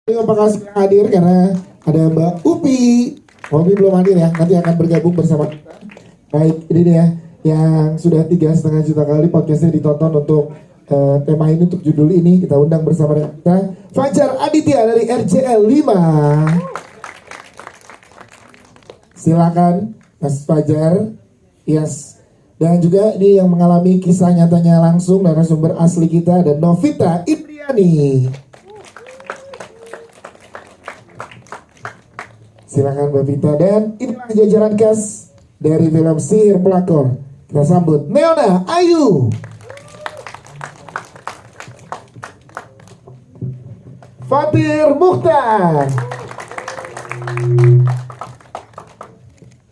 Terima kasih yang hadir karena ada Mbak Upi. Upi belum hadir ya, nanti akan bergabung bersama kita. Baik, ini dia yang sudah 3,5 juta kali podcastnya ditonton untuk tema ini, untuk judul ini. Kita undang bersama dengan kita Fajar Aditya dari RJL 5. Silakan Mas Fajar. Yes. Dan juga ini yang mengalami kisah nyatanya langsung dari sumber asli kita ada Novita Indriani. Silakan Mbak Vita. Dan inilah jajaran cast dari film Sihir Pelakor. Kita sambut Neona Ayu, Fatir Mukhtar.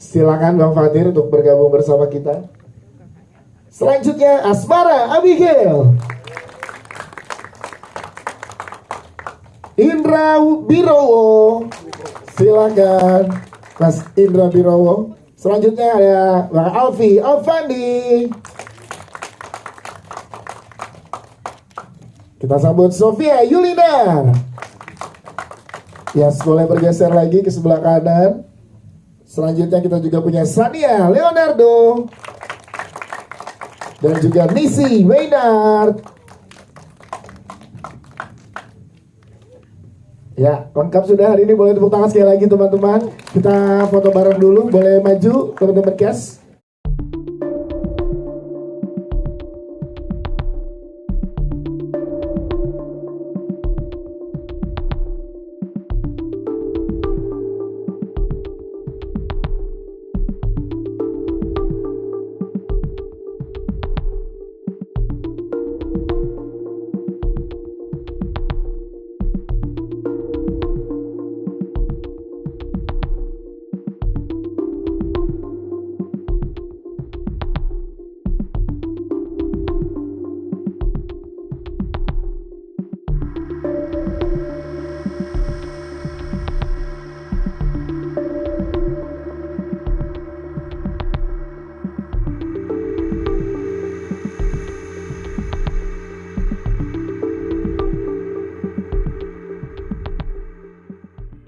Silakan Bang Fatir untuk bergabung bersama kita. Selanjutnya Asmara Abigail, Indra Birowo. Silakan Mas Indra Birowo. Selanjutnya ada Bang Alfi Alfandi. Kita sambut Sofia Yulina. Yes, boleh bergeser lagi ke sebelah kanan. Selanjutnya kita juga punya Sania Leonardo dan juga Nisi Maynard. Ya, lengkap sudah hari ini. Boleh tepuk tangan sekali lagi teman-teman. Kita foto bareng dulu. Boleh maju teman-teman cast.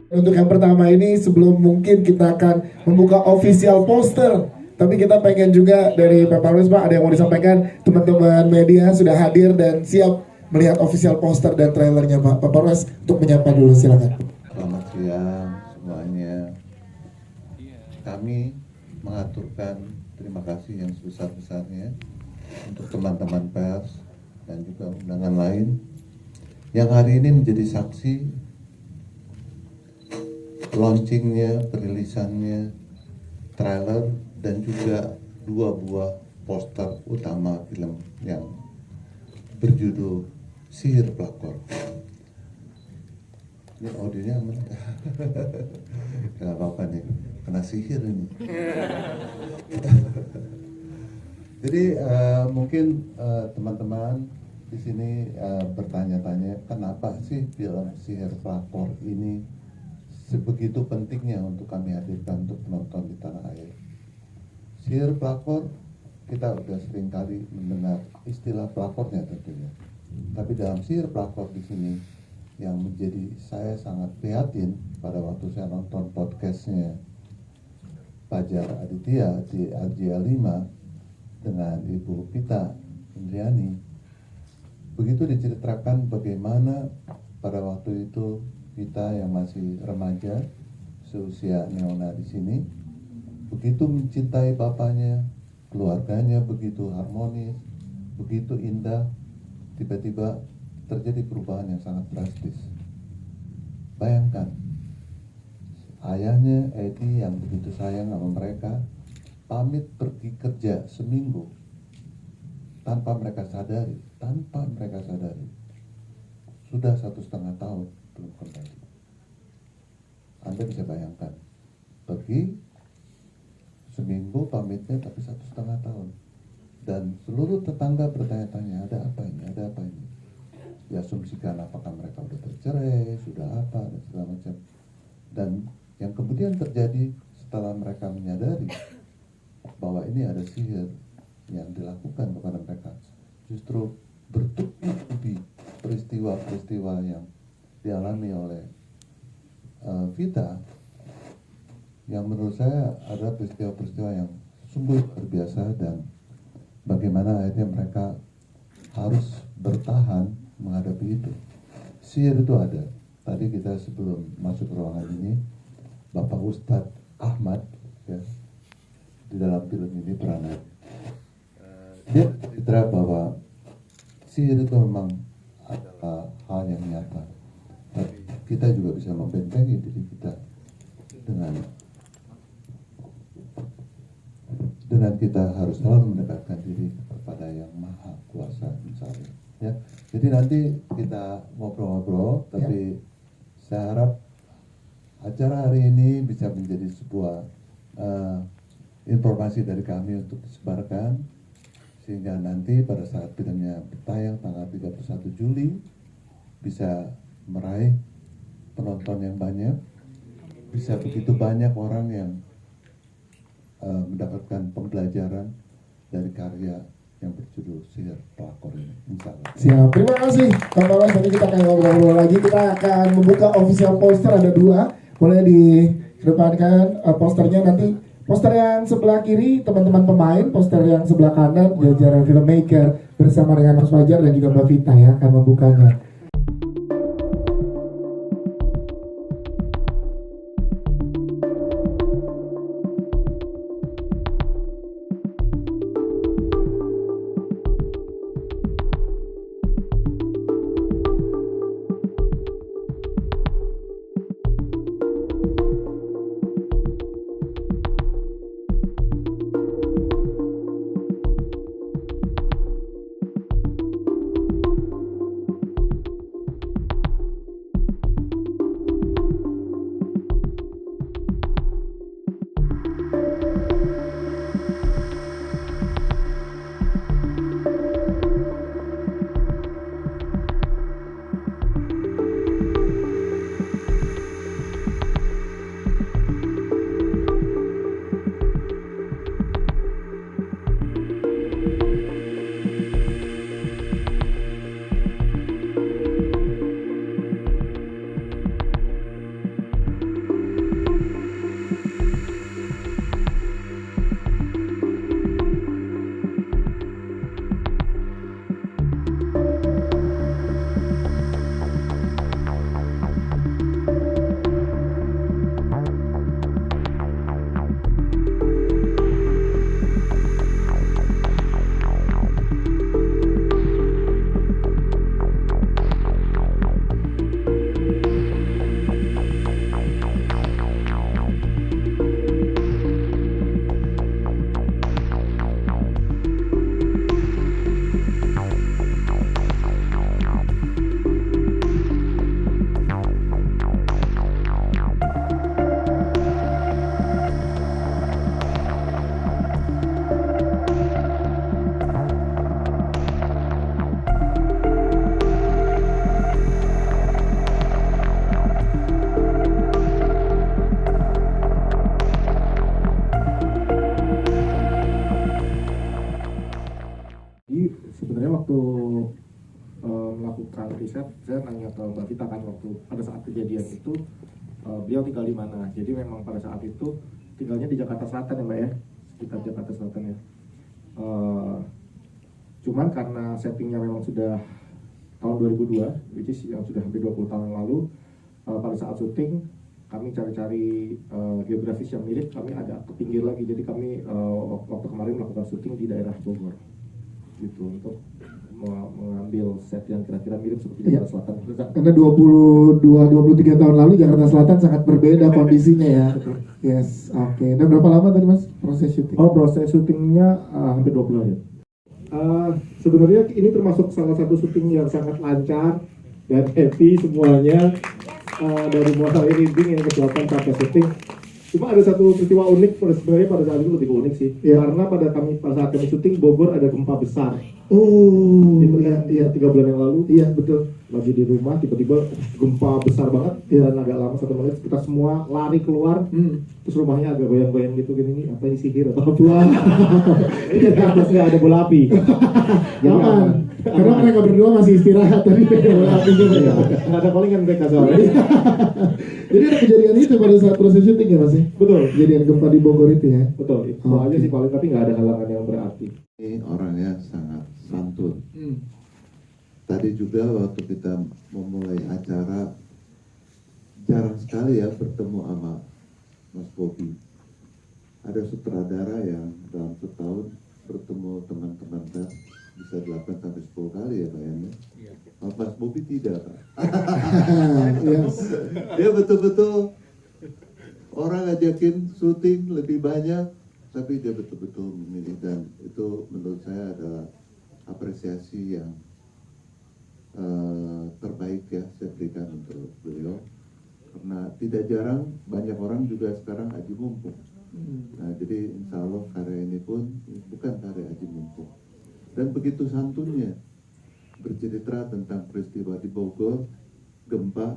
Untuk yang pertama ini, sebelum mungkin kita akan membuka official poster, tapi kita pengen juga dari Pak Parwes, Pak, ada yang mau disampaikan. Teman-teman media sudah hadir dan siap melihat official poster dan trailernya, Pak. Pak Parwes untuk menyapa dulu, silakan. Selamat siang semuanya. Kami mengaturkan terima kasih yang sebesar-besarnya untuk teman-teman pers dan juga undangan lain yang hari ini menjadi saksi launchingnya, perilisannya, trailer dan juga 2 buah poster utama film yang berjudul Sihir Pelakor. Ini audionya aman? Gak apa-apa nih, kena sihir ini. Jadi mungkin teman-teman di sini bertanya-tanya, kenapa sih film Sihir Pelakor ini sebegitu pentingnya untuk kami hadirkan untuk penonton di tanah air. Sihir pelakor, kita sudah sering kali mendengar istilah pelakornya tentunya. Tapi dalam sihir pelakor di sini yang menjadi saya sangat prihatin pada waktu saya nonton podcastnya Fajar Aditya di RJL 5 dengan Ibu Vita Indriani. Begitu diceritakan bagaimana pada waktu itu kita yang masih remaja seusia Neona di sini begitu mencintai bapaknya, keluarganya begitu harmonis, begitu indah, tiba-tiba terjadi perubahan yang sangat drastis. Bayangkan, ayahnya Edi yang begitu sayang sama mereka pamit pergi kerja seminggu tanpa mereka sadari, sudah 1,5 tahun belum kembali. Anda bisa bayangkan, pergi seminggu pamitnya tapi 1,5 tahun, dan seluruh tetangga bertanya-tanya, ada apa ini? Diasumsikan apakah mereka sudah bercerai, sudah apa, dan segala macam. Dan yang kemudian terjadi setelah mereka menyadari bahwa ini ada sihir yang dilakukan kepada mereka, justru bertubi-tubi peristiwa-peristiwa yang dialami oleh Vita, yang menurut saya adalah peristiwa-peristiwa yang sungguh luar biasa, dan bagaimana akhirnya mereka harus bertahan menghadapi itu. Sihir itu ada. Tadi kita sebelum masuk ruangan ini, Bapak Ustadz Ahmad ya, di dalam film ini peranan, dia cerita bahwa sihir itu memang adalah hal yang nyata, tapi kita juga bisa membentengi diri kita dengan kita harus selalu mendekatkan diri kepada yang maha kuasa misalnya ya. Jadi nanti kita ngobrol-ngobrol, tapi saya harap acara hari ini bisa menjadi sebuah informasi dari kami untuk disebarkan, sehingga nanti pada saat filmnya tayang tanggal 31 Juli bisa meraih penonton yang banyak, bisa begitu banyak orang yang mendapatkan pembelajaran dari karya yang berjudul Sihir Pelakor ini, insya Allah. Siap, terima kasih teman-teman. Nanti kita akan ngobrol-ngobrol lagi. Kita akan membuka official poster, ada 2. Boleh dikedepankan posternya nanti. Poster yang sebelah kiri teman-teman pemain, poster yang sebelah kanan jajaran filmmaker bersama dengan Mas Fajar dan juga Mbak Vita ya akan membukanya. Melakukan riset, saya nanya ke Mbak Vita kan waktu pada saat kejadian itu beliau tinggal di mana. Jadi memang pada saat itu tinggalnya di Jakarta Selatan ya Mbak ya, sekitar Jakarta Selatan ya. Cuman karena settingnya memang sudah tahun 2002, which is yang sudah hampir 20 tahun lalu, pada saat syuting kami cari-cari geografis yang mirip, kami agak ke pinggir lagi. Jadi kami waktu kemarin melakukan syuting di daerah Bogor gitu, untuk mengambil set yang kira-kira mirip seperti Jakarta Selatan. Karena 23 tahun lalu Jakarta Selatan sangat berbeda kondisinya ya. Yes, oke. Dan berapa lama tadi Mas proses syuting? Oh, proses syutingnya hampir 20 hari. Sebenarnya ini termasuk salah satu syuting yang sangat lancar dan happy semuanya, dari mulai ending yang ke-8 sampai syuting. Cuma ada satu peristiwa unik sebenarnya pada saat itu, lebih unik sih. Ya. Karena pada saat kami syuting Bogor ada gempa besar. Oh, itu ya 3 bulan yang lalu. Iya betul. Lagi di rumah tiba-tiba gempa besar banget dan agak lama 1 menit. Kita semua lari keluar. Terus rumahnya agak goyang-goyang gitu gini, apa ini sihir atau apa? Jadi di atas nggak ada bola api. Jadi aman. Karena mereka berdua masih istirahat tadi. Iya, nggak ada callingan mereka soalnya. Jadi ada kejadian itu pada saat proses syuting ya Mas ya? Betul, Kejadian gempa di Bogor itu ya? betul. Itu Oke. aja sih paling, tapi nggak ada halangan yang berarti. Ini orangnya sangat santun. Tadi juga waktu kita memulai acara, jarang sekali ya bertemu sama Mas Bobi. Ada sutradara yang dalam setahun bertemu teman-teman kan bisa 8 sampai 10 kali ya Pak Yan. Mas Bobi tidak Pak. Yes. Dia betul-betul orang ngajakin syuting lebih banyak, tapi dia betul-betul memilih, dan itu menurut saya adalah apresiasi yang terbaik ya saya berikan untuk beliau, karena tidak jarang banyak orang juga sekarang aji mumpung. Nah jadi insya Allah karya ini pun bukan karya aji mumpung, dan begitu santunnya bercerita tentang peristiwa di Bogor, gempa,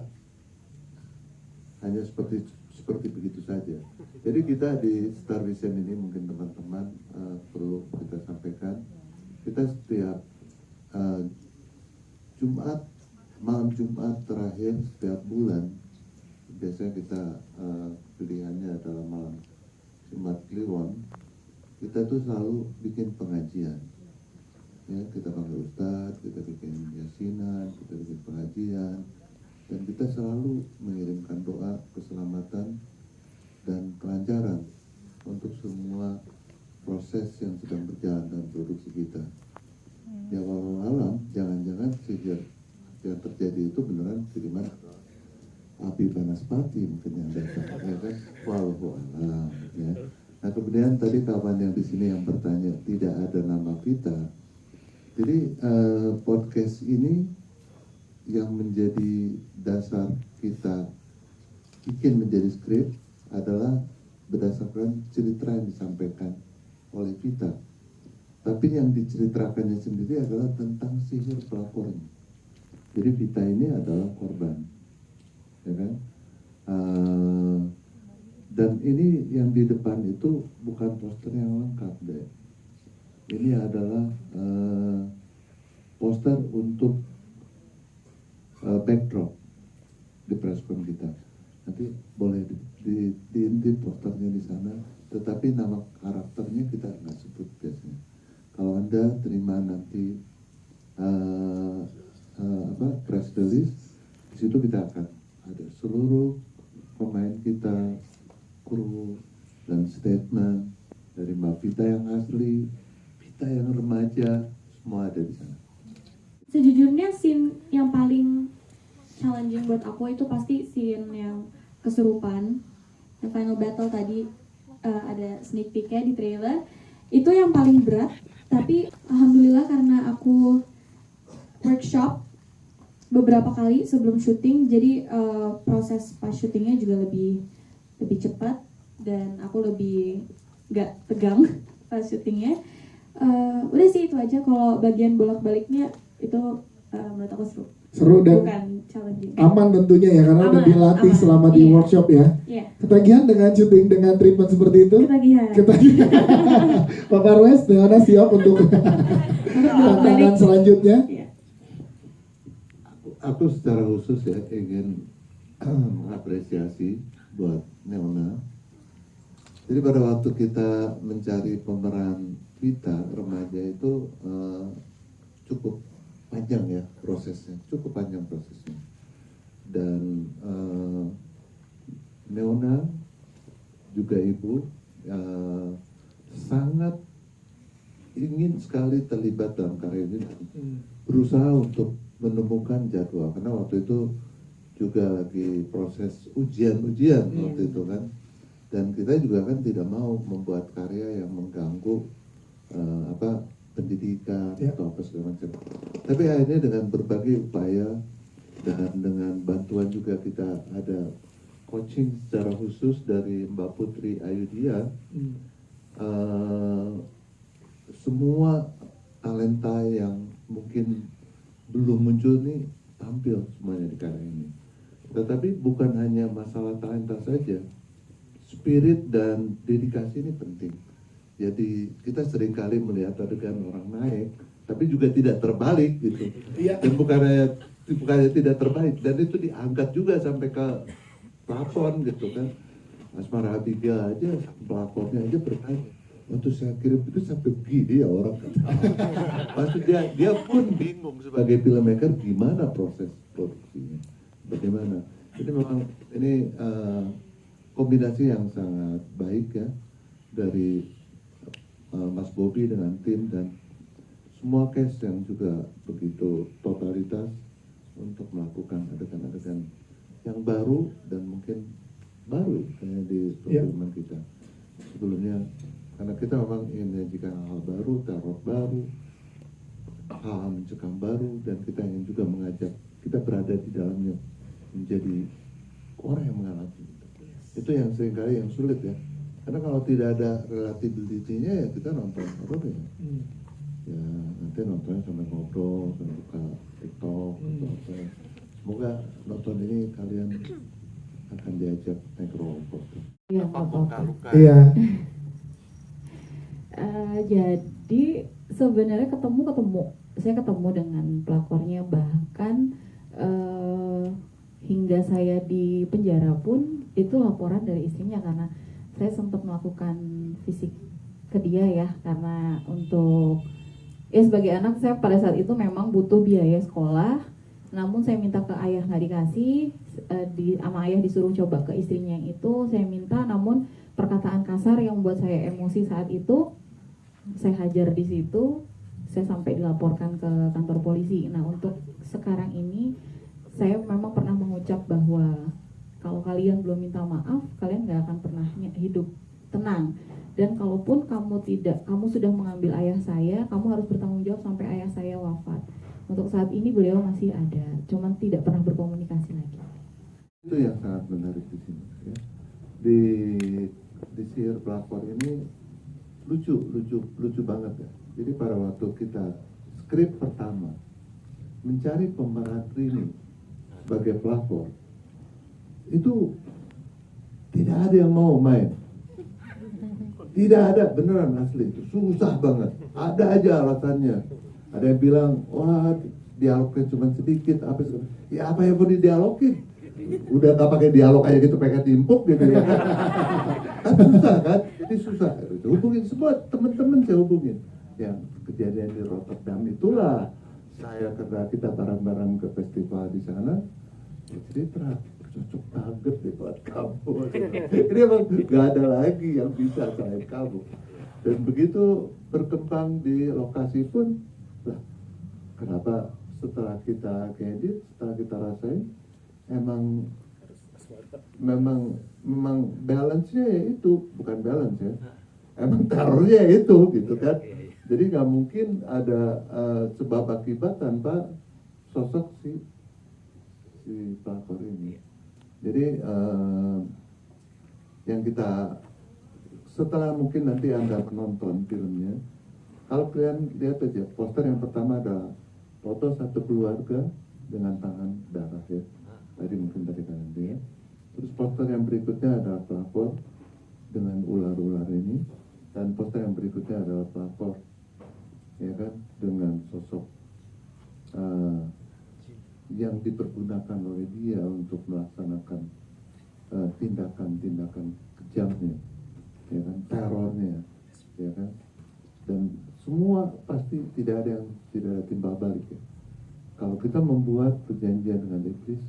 hanya seperti begitu saja. Jadi kita di Star Vision ini mungkin teman-teman perlu kita sampaikan, kita setiap malam Jumat terakhir setiap bulan, biasanya kita pilihannya adalah malam Jumat Kliwon, kita tuh selalu bikin pengajian. Ya, kita panggil ustadz, kita bikin yasinan, kita bikin pengajian, dan kita selalu mengirimkan doa keselamatan dan kelancaran untuk semua proses yang sedang berjalan dalam produksi kita. Ya walau alam, jangan-jangan sihir yang terjadi itu beneran kiriman api panas pati mungkin yang datang, ya kan? Walau alam, ya. Nah kemudian tadi kawan yang di sini yang bertanya tidak ada nama kita. Jadi podcast ini yang menjadi dasar kita bikin menjadi skrip adalah berdasarkan cerita yang disampaikan oleh Vita. Tapi yang diceritakannya sendiri adalah tentang sihir pelapornya. Jadi Vita ini adalah korban, ya kan? Dan ini yang di depan itu bukan poster yang lengkap deh. Ini adalah poster untuk backdrop di presscon kita. Nanti boleh diintip posternya di sana. Tetapi nama karakternya kita nggak sebut biasanya. Kalau Anda terima nanti press release, di situ kita akan ada seluruh pemain kita, kru, dan statement dari Mbak Vita yang asli, Vita yang remaja, semua ada di sana. Sejujurnya scene yang paling challenging buat aku itu pasti scene yang kesurupan, yang final battle tadi ada sneak peek-nya di trailer. Itu yang paling berat, tapi alhamdulillah karena aku workshop beberapa kali sebelum syuting, jadi proses pas syutingnya juga lebih cepat dan aku lebih gak tegang pas syutingnya. Udah sih itu aja. Kalau bagian bolak-baliknya itu menurut aku Seru dan bukan challenging. aman tentunya ya, karena udah Aman, dilatih aman. selama di Iya. workshop ya. Iya, Ketagihan dengan syuting dengan treatment seperti itu? ketagihan. Ketagihan. Pak Parwes, Dewana siap untuk tantangan Bolak-balik. selanjutnya? Iya. Aku secara khusus ya ingin mengapresiasi buat Neona. Jadi pada waktu kita mencari pemeran Vita remaja itu cukup panjang ya prosesnya, cukup panjang prosesnya. Dan Neona juga ibu sangat ingin sekali terlibat dalam karya ini, berusaha untuk menemukan jadwal, karena waktu itu juga lagi proses ujian waktu itu kan, dan kita juga kan tidak mau membuat karya yang mengganggu pendidikan atau apa segala macam. Tapi akhirnya dengan berbagai upaya dan dengan bantuan juga kita ada coaching secara khusus dari Mbak Putri Ayudia, semua talenta yang mungkin belum muncul nih tampil semuanya di karya ini. Tetapi bukan hanya masalah talenta saja, spirit dan dedikasi ini penting. Jadi kita seringkali melihat adegan orang naik, tapi juga tidak terbalik gitu. Iya. Dan bukannya tidak terbalik, dan itu diangkat juga sampai ke plafon gitu kan. Asmara Habibie aja, pelapornya aja bertanya, waktu saya kirim itu sampai begini ya orang kan. Pasti dia pun bingung sebagai filmmaker gimana proses produksinya, bagaimana. Jadi memang ini kombinasi yang sangat baik ya dari Mas Bobi dengan tim dan semua cast yang juga begitu totalitas untuk melakukan adegan-adegan yang baru dan mungkin baru kayak di perfilman kita sebelumnya, karena kita memang ingin menyajikan hal baru, teror baru, hal mencekam baru, dan kita ingin juga mengajak kita berada di dalamnya menjadi orang yang mengalami. Itu yang seringkali yang sulit ya, karena kalau tidak ada relatability-nya ya kita nonton horor ya. Ya nanti nontonnya sampai ngobrol, sampai buka TikTok atau apa. Semoga nonton ini kalian akan diajak naik roller coaster. Iya, nggak apa-apa. Iya. Jadi sebenarnya ketemu, saya ketemu dengan pelapornya, bahkan hingga saya di penjara pun itu laporan dari istrinya, karena saya sempat melakukan fisik ke dia ya, karena untuk ya sebagai anak saya pada saat itu memang butuh biaya sekolah, namun saya minta ke ayah nggak dikasih, sama ayah disuruh coba ke istrinya yang itu, saya minta, namun perkataan kasar yang membuat saya emosi saat itu, saya hajar di situ, saya sampai dilaporkan ke kantor polisi. Nah untuk sekarang ini saya memang pernah mengucap bahwa kalau kalian belum minta maaf, kalian nggak akan pernah hidup tenang. Dan kalaupun kamu sudah mengambil ayah saya, kamu harus bertanggung jawab sampai ayah saya wafat. Untuk saat ini beliau masih ada, cuman tidak pernah berkomunikasi lagi. Itu yang sangat menarik di sini ya. Di sihir pelakor ini lucu banget ya. Jadi pada waktu kita skrip pertama mencari pemeran Rini sebagai pelakor, itu tidak ada yang mau main. Tidak ada, beneran asli, itu susah banget. Ada aja alasannya. Ada yang bilang, wah dialognya cuma sedikit, apa yang mau didialogin? Udah gak pakai dialog aja gitu, pakai timpuk gitu ya. Kan susah kan? Jadi susah. Hubungin semua teman-teman, saya hubungin. Yang kejadian di Rotterdam itulah saya, karena kita bareng-bareng ke festival di sana, jadi cocok banget deh buat kamu. Ini emang gak ada lagi yang bisa selain kamu. Dan begitu berkembang di lokasi pun, lah kenapa setelah kita edit, setelah kita rasain, memang balance-nya ya itu, bukan balance ya, emang terornya ya itu gitu kan. Jadi nggak mungkin ada sebab akibat tanpa sosok si pelakor ini. Jadi yang kita, setelah mungkin nanti Anda menonton filmnya, kalau kalian lihat aja, poster yang pertama adalah foto satu keluarga dengan tangan darah ya. Tadi mungkin dari kanan dia. Terus poster yang berikutnya adalah pelakor dengan ular-ular ini, dan poster yang berikutnya adalah pelakor ya kan dengan sosok yang dipergunakan oleh dia untuk melaksanakan tindakan-tindakan kejamnya, ya kan, terornya, ya kan, dan semua pasti tidak ada timbal balik ya. Kalau kita membuat perjanjian dengan iblis,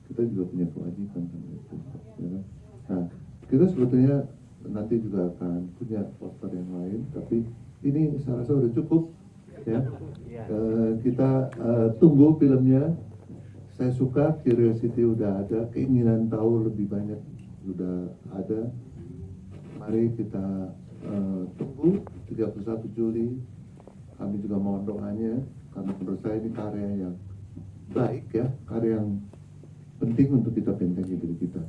kita juga punya kewajiban sama iblis, ya kan. Nah, kita sebetulnya nanti juga akan punya poster yang lain, tapi ini saya rasa udah cukup ya. Kita tunggu filmnya. Saya suka curiosity udah ada, keinginan tahu lebih banyak sudah ada. Mari kita tunggu 31 Juli. Kami juga mohon doanya, karena menurut saya ini karya yang baik ya, karya yang penting untuk kita bentengi diri kita.